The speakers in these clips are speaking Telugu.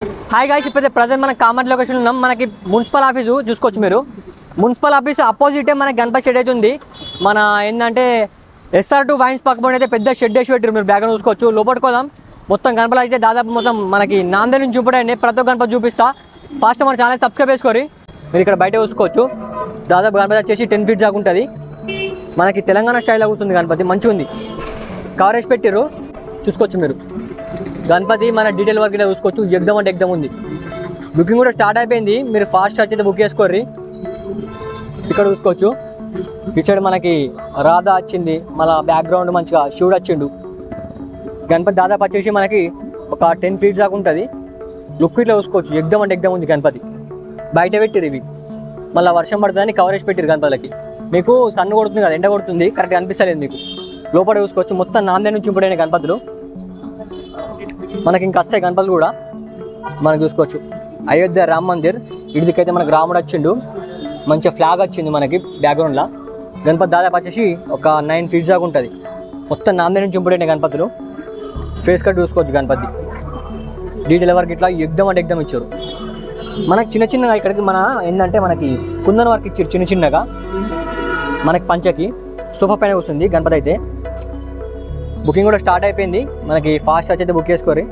హాయ్ గాయ్స్, ఇప్పుడైతే ప్రజెంట్ మన కామర్స్ లొకేషన్ ఉన్నాం. మనకి మున్సిపల్ ఆఫీసు చూసుకోవచ్చు మీరు. మున్సిపల్ ఆఫీస్ అపోజిటే మనకి గణపతి షెడ్ అయితే ఉంది. మన ఏంటంటే SR2 వైన్స్ పక్కన అయితే పెద్ద షెడ్ వేసి పెట్టారు. మీరు బ్యాక్ చూసుకోవచ్చు. లోపలికి పోదాం. మొత్తం గణపతి అయితే దాదాపు మొత్తం మనకి నాందేడ్ నుంచి చూపడండి. ప్రతి ఒక్క గణపతి చూపిస్తా. ఫస్ట్ మన ఛానల్ సబ్స్క్రైబ్ చేసుకోరి. మీరు ఇక్కడ బయట చూసుకోవచ్చు. దాదాపు గణపతి వచ్చేసి 10 feet దాకా ఉంటుంది. మనకి తెలంగాణ స్టైల్లో కూర్చుంది గణపతి. మంచిగా ఉంది. కవరేజ్ పెట్టారు చూసుకోవచ్చు మీరు. గణపతి మన డీటెయిల్ వర్క్ ఇలా చూసుకోవచ్చు. ఎగ్దమ్ అంటే ఎగ్దమ్ ఉంది. బుకింగ్ కూడా స్టార్ట్ అయిపోయింది. మీరు ఫాస్ట్ అయితే బుక్ చేసుకోర్రి. ఇక్కడ చూసుకోవచ్చు. ఇటు సైడ్ మనకి రాధా వచ్చింది. మన బ్యాక్గ్రౌండ్ మంచిగా శివుడు వచ్చిండు. గణపతి దాదాపు వచ్చేసి మనకి ఒక 10 feet దాకా ఉంటుంది. లుక్ ఇట్లా చూసుకోవచ్చు. ఎగ్దమ్ అంటే ఎగ్దమ్ ఉంది గణపతి. బయట పెట్టిరు ఇవి. మళ్ళీ వర్షం పడుతుందని కవరేజ్ పెట్టిరు గణపతికి. మీకు సన్ను కొడుతుంది కదా, ఎండ కొడుతుంది, కరెక్ట్గా అనిపిస్తలేదు మీకు. లోపల చూసుకోవచ్చు. మొత్తం నాందేడ్ నుంచి ఇంపడైన గణపతులు. మనకి ఇంకా వస్తాయి గణపతులు కూడా మనకు చూసుకోవచ్చు. అయోధ్య రామ్ మందిర్ ఇటుదికైతే మనకు రాముడు వచ్చిండు. మంచిగా ఫ్లాగ్ వచ్చింది మనకి బ్యాక్గ్రౌండ్లో. గణపతి దాదాపు వచ్చేసి ఒక 9 feet దాకా ఉంటుంది. మొత్తం నాందేడ్ నుంచి ఇంపడైన గణపతులు. ఫేస్ కట్ చూసుకోవచ్చు గణపతి. డీటెయిల్ వరకు ఇట్లా ఎగ్దమ్ అంటే ఎగ్దమ్ ఇచ్చారు. మనకి చిన్న చిన్నగా ఇక్కడికి మన ఏంటంటే మనకి కుందన్ వర్క్ ఇచ్చారు. చిన్న చిన్నగా మనకి పంచకి సోఫా పైన కూర్చుంది గణపతి అయితే. బుకింగ్ కూడా స్టార్ట్ అయిపోయింది. మనకి ఫాస్ట్ అయితే బుక్ చేసుకోరి.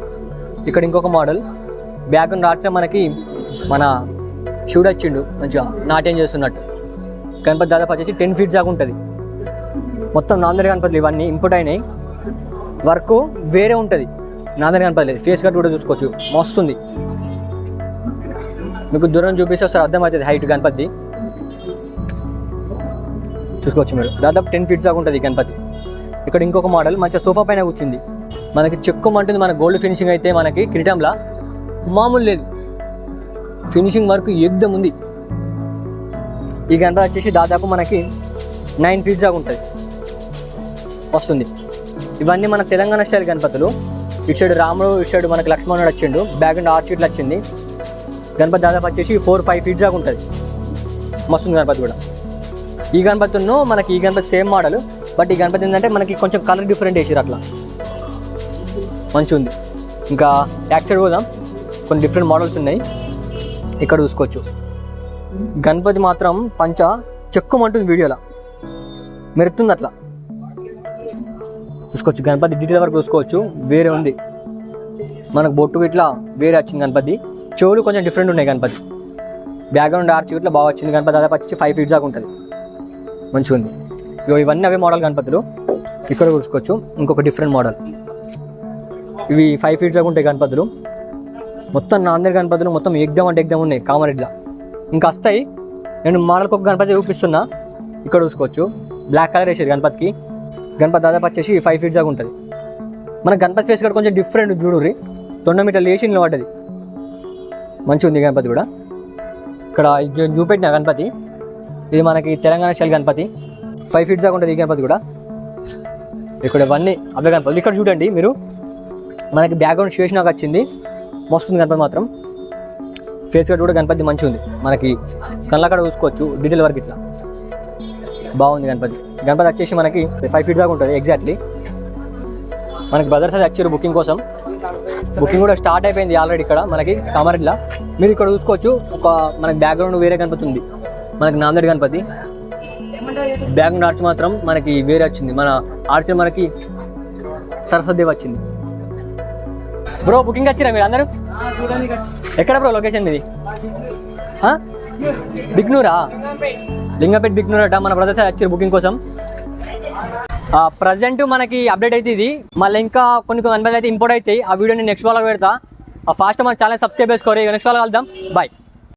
ఇక్కడ ఇంకొక మోడల్ బ్యాక్గ్రౌండ్ రాత్రి మనకి మన శివుడు వచ్చిండు మంచిగా నాట్యం చేస్తున్నట్టు. గణపతి దాదాపు వచ్చేసి 10 feet దాకా ఉంటుంది. మొత్తం నాందేడ్ గణపతులు ఇవన్నీ ఇంపోర్ట్ అయినాయి. వర్క్ వేరే ఉంటుంది నాందేడ్ గణపతి. ఫేస్ కట్ కూడా చూసుకోవచ్చు. మస్తుంది. మీకు దూరం చూపిస్తే ఒకసారి అర్థమవుతుంది హైట్ గణపతి చూసుకోవచ్చు మీరు. దాదాపు 10 feet దాకా ఉంటుంది గణపతి. ఇక్కడ ఇంకొక మోడల్ మంచిగా సోఫా పైన కూర్చుంది. మనకి చెక్కుమంటుంది. మన గోల్డ్ ఫినిషింగ్ అయితే మనకి కిరీటంలా మామూలు లేదు. ఫినిషింగ్ వర్క్ ఎగ్దమ్ ఉంది. ఈ గణపతి వచ్చేసి దాదాపు మనకి 9 feet దాకా ఉంటుంది. వస్తుంది. ఇవన్నీ మన తెలంగాణ స్టైల్ గణపతులు. ఇటు సైడ్ రాముడు, ఇటు సైడ్ మనకి లక్ష్మణుడు వచ్చిండు. బ్యాక్గ్రౌండ్ ఆర్చ్ ఇట్లా వచ్చింది. గణపతి దాదాపు వచ్చేసి 4-5 feet దాకా ఉంటుంది. మస్తుంది గణపతి కూడా. ఈ గణపతిను మనకి ఈ గణపతి సేమ్ మోడల్. బట్ ఈ గణపతి ఏంటంటే మనకి కొంచెం కలర్ డిఫరెంట్ వేసారు. అట్లా మంచిగా ఉంది. ఇంకా బ్యాక్ సైడ్ పోదాం. కొన్ని డిఫరెంట్ మోడల్స్ ఉన్నాయి. ఇక్కడ చూసుకోవచ్చు. గణపతి మాత్రం పంచ చెక్కుమంటుంది. వీడియోలో మెరుతుంది అట్లా చూసుకోవచ్చు. గణపతి డీటెయిల్ వరకు చూసుకోవచ్చు. వేరే ఉంది. మనకు బొట్టు ఇట్లా వేరే వచ్చింది గణపతి. చెవులు కొంచెం డిఫరెంట్ ఉన్నాయి గణపతి. బ్యాక్గ్రౌండ్ ఆర్చ్ ఇట్లా బాగా వచ్చింది. గణపతి దాదాపు వచ్చి 5 feet దాకా ఉంటుంది. మంచిగా ఉంది. ఇవన్నీ అవే మోడల్ గణపతులు. ఇక్కడ చూసుకోవచ్చు. ఇంకొక డిఫరెంట్ మోడల్. ఇవి 5 feet దాకా ఉంటాయి గణపతులు. మొత్తం నాందేడ్ గణపతులు మొత్తం ఎగ్దమ్ అంటే ఎగ్దమ్ ఉన్నాయి కామారెడ్డిలో. ఇంకా వస్తాయి. నేను మోడల్కి ఒక గణపతి చూపిస్తున్నా. ఇక్కడ చూసుకోవచ్చు. బ్లాక్ కలర్ వేసారు గణపతికి. గణపతి దాదాపు వచ్చేసి 5 feet దాకా ఉంటుంది. మన గణపతి ఫేస్ కూడా కొంచెం డిఫరెంట్ చూడుర్రి. 9 meter లేచి నిలబడ్డది. మంచిగా ఉంది గణపతి కూడా. ఇక్కడ చూపెట్టిన గణపతి ఇది మనకి తెలంగాణ స్టైల్ గణపతి. 5 feet దాకా ఉంటుంది ఈ గణపతి కూడా. ఇక్కడ ఇవన్నీ అవే గణపతులు. ఇక్కడ చూడండి మీరు. మనకి బ్యాక్గ్రౌండ్ శేషనాగ్ వచ్చింది. మస్తుంది గణపతి మాత్రం. ఫేస్ కట్ కూడా గణపతి మంచిగా ఉంది. మనకి కళ్ళక్కడ చూసుకోవచ్చు. డీటెయిల్ వర్క్ ఇట్లా బాగుంది గణపతి. గణపతి వచ్చేసి మనకి 5 feet దాకా ఉంటుంది ఎగ్జాక్ట్లీ. మనకి బ్రదర్స్ అది వచ్చారు బుకింగ్ కోసం. బుకింగ్ కూడా స్టార్ట్ అయిపోయింది ఆల్రెడీ ఇక్కడ మనకి కామారెడ్డిలో. మీరు ఇక్కడ చూసుకోవచ్చు. ఒక మనకి బ్యాక్గ్రౌండ్ వేరే గణపతి ఉంది. మనకి నాందేడ్ గణపతి. బ్యాక్గ్రౌండ్ ఆర్చ్ మాత్రం మనకి వేరే వచ్చింది. మన ఆర్చ్ మనకి సరస్వతిదేవి వచ్చింది. బ్రో బుకింగ్ వచ్చిరా మీరు అందరూ? ఎక్కడ బ్రో లొకేషన్ మీది? బిగ్నూరా? లింగంపేట్ బిగ్నూర్ అట. మన బ్రదర్స్ వచ్చారు బుకింగ్ కోసం. ప్రజెంట్ మనకి అప్డేట్ అయితే ఇది. మళ్ళీ ఇంకా కొన్ని గణపతి అయితే ఇంపోర్ట్ అవుతాయి. ఆ వీడియో నేను నెక్స్ట్ వాళ్ళకి పెడతా. ఫాస్ట్ మన ఛానల్ సబ్స్క్రైబ్ చేసుకోవాలి. నెక్స్ట్ వాళ్ళకి వెళ్దాం. బాయ్.